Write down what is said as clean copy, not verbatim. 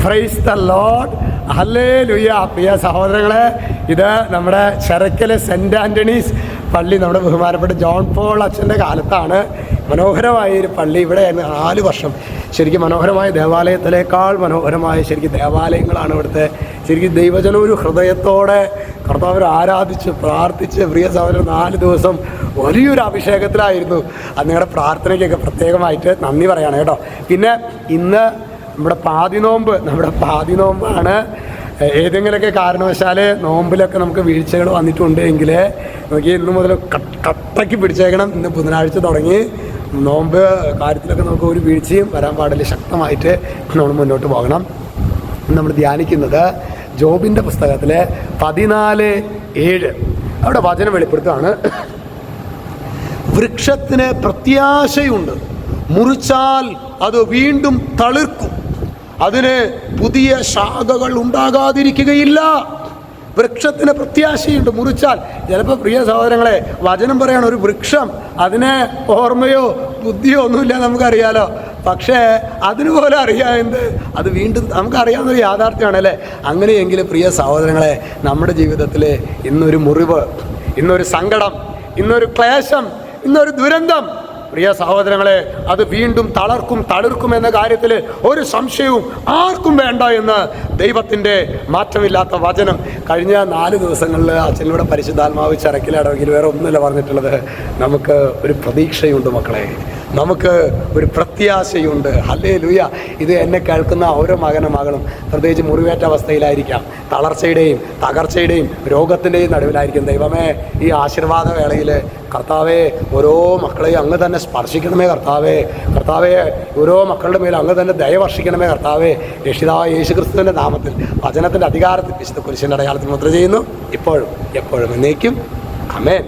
Praise the Lord. Hallelujah. പ്രിയ സഹോദരങ്ങളെ, ഇത് നമ്മുടെ ചെറക്കലെ സെൻറ്റ് ആൻ്റണീസ് പള്ളി, നമ്മുടെ ബഹുമാനപ്പെട്ട ജോൺ പോൾ അച്ഛൻ്റെ കാലത്താണ് മനോഹരമായൊരു പള്ളി. ഇവിടെ 4 വർഷം ശരിക്കും മനോഹരമായ ദേവാലയത്തിലേക്കാൾ മനോഹരമായ ശരിക്കും ദേവാലയങ്ങളാണ് ഇവിടുത്തെ. ശരിക്കും ദൈവജനം ഒരു ഹൃദയത്തോടെ കർത്താവിനെ ആരാധിച്ച് പ്രാർത്ഥിച്ച്, പ്രിയ സഹോദരൻ 4 ദിവസം വലിയൊരു അഭിഷേകത്തിലായിരുന്നു. അത് നിങ്ങളുടെ പ്രാർത്ഥനയ്ക്കൊക്കെ പ്രത്യേകമായിട്ട് നന്ദി പറയാണ് കേട്ടോ. പിന്നെ ഇന്ന് നമ്മുടെ പാതി നോമ്പാണ്. ഏതെങ്കിലുമൊക്കെ കാരണവശാൽ നോമ്പിലൊക്കെ നമുക്ക് വീഴ്ചകൾ വന്നിട്ടുണ്ട് എങ്കിൽ നമുക്ക് ഇന്ന് മുതൽ കട്ടയ്ക്ക് പിടിച്ചേക്കണം. ഇന്ന് ബുധനാഴ്ച തുടങ്ങി നോമ്പ് കാര്യത്തിലൊക്കെ നമുക്ക് ഒരു വീഴ്ചയും വരാൻ പാടില്ല. ശക്തമായിട്ട് നമ്മൾ മുന്നോട്ട് പോകണം. നമ്മൾ ധ്യാനിക്കുന്നത് ജോബിൻ്റെ പുസ്തകത്തിലെ 14:7 അവിടെ വചനം വെളിപ്പെടുത്തുകയാണ്. വൃക്ഷത്തിന് പ്രത്യാശയുണ്ട്, മുറിച്ചാൽ അത് വീണ്ടും തളിർക്കും, അതിന് പുതിയ ശാഖകൾ ഉണ്ടാകാതിരിക്കുകയില്ല. വൃക്ഷത്തിന് പ്രത്യാശയുണ്ട്, മുറിച്ചാൽ. ചിലപ്പോൾ പ്രിയ സഹോദരങ്ങളെ, വചനം പറയാണ് ഒരു വൃക്ഷം, അതിന് ഓർമ്മയോ ബുദ്ധിയോ ഒന്നുമില്ല, നമുക്കറിയാലോ. പക്ഷേ അതിനുപോലെ അറിയാമെന്ത്, അത് വീണ്ടും നമുക്കറിയാവുന്നൊരു യാഥാർത്ഥ്യമാണ് അല്ലേ. അങ്ങനെയെങ്കിൽ പ്രിയ സഹോദരങ്ങളെ, നമ്മുടെ ജീവിതത്തിൽ ഇന്നൊരു മുറിവ്, ഇന്നൊരു സങ്കടം, ഇന്നൊരു ക്ലേശം, ഇന്നൊരു ദുരന്തം, പ്രിയ സഹോദരങ്ങളെ, അത് വീണ്ടും തളിർക്കും എന്ന കാര്യത്തിൽ ഒരു സംശയവും ആർക്കും വേണ്ട എന്ന് ദൈവത്തിൻ്റെ മാറ്റമില്ലാത്ത വചനം. കഴിഞ്ഞ 4 ദിവസങ്ങളിൽ അച്ഛനിലൂടെ പരിശുദ്ധാത്മാവ് ചരക്കിലടവെങ്കിൽ വേറെ ഒന്നുമില്ല പറഞ്ഞിട്ടുള്ളത്. നമുക്ക് ഒരു പ്രതീക്ഷയുണ്ട് മക്കളെ, നമുക്ക് ഒരു പ്രത്യാശയുണ്ട്. ഹല്ലേലൂയ. ഇത് എന്നെ കേൾക്കുന്ന ഓരോ മകനും മകളും പ്രത്യേകിച്ച് മുറിവേറ്റ അവസ്ഥയിലായിരിക്കാം, തളർച്ചയുടെയും തകർച്ചയുടെയും രോഗത്തിൻ്റെയും നടുവിലായിരിക്കും. ദൈവമേ, ഈ ആശീർവാദ വേളയിൽ കർത്താവെ, ഓരോ മക്കളെയും അങ്ങ് തന്നെ സ്പർശിക്കണമേ കർത്താവേ. ഓരോ മക്കളുടെ മേലും അങ്ങ് തന്നെ ദയവർഷിക്കണമേ കർത്താവേ. രക്ഷിതാവായ യേശുക്രിസ്തുവിൻ്റെ നാമത്തിൽ, വചനത്തിൻ്റെ അധികാരത്തിൽ, വിശുദ്ധ കുരിശിൻ്റെ അടയാളത്തിൽ മുദ്ര ചെയ്യുന്നു, ഇപ്പോഴും എപ്പോഴും എന്നേക്കും. ആമേൻ.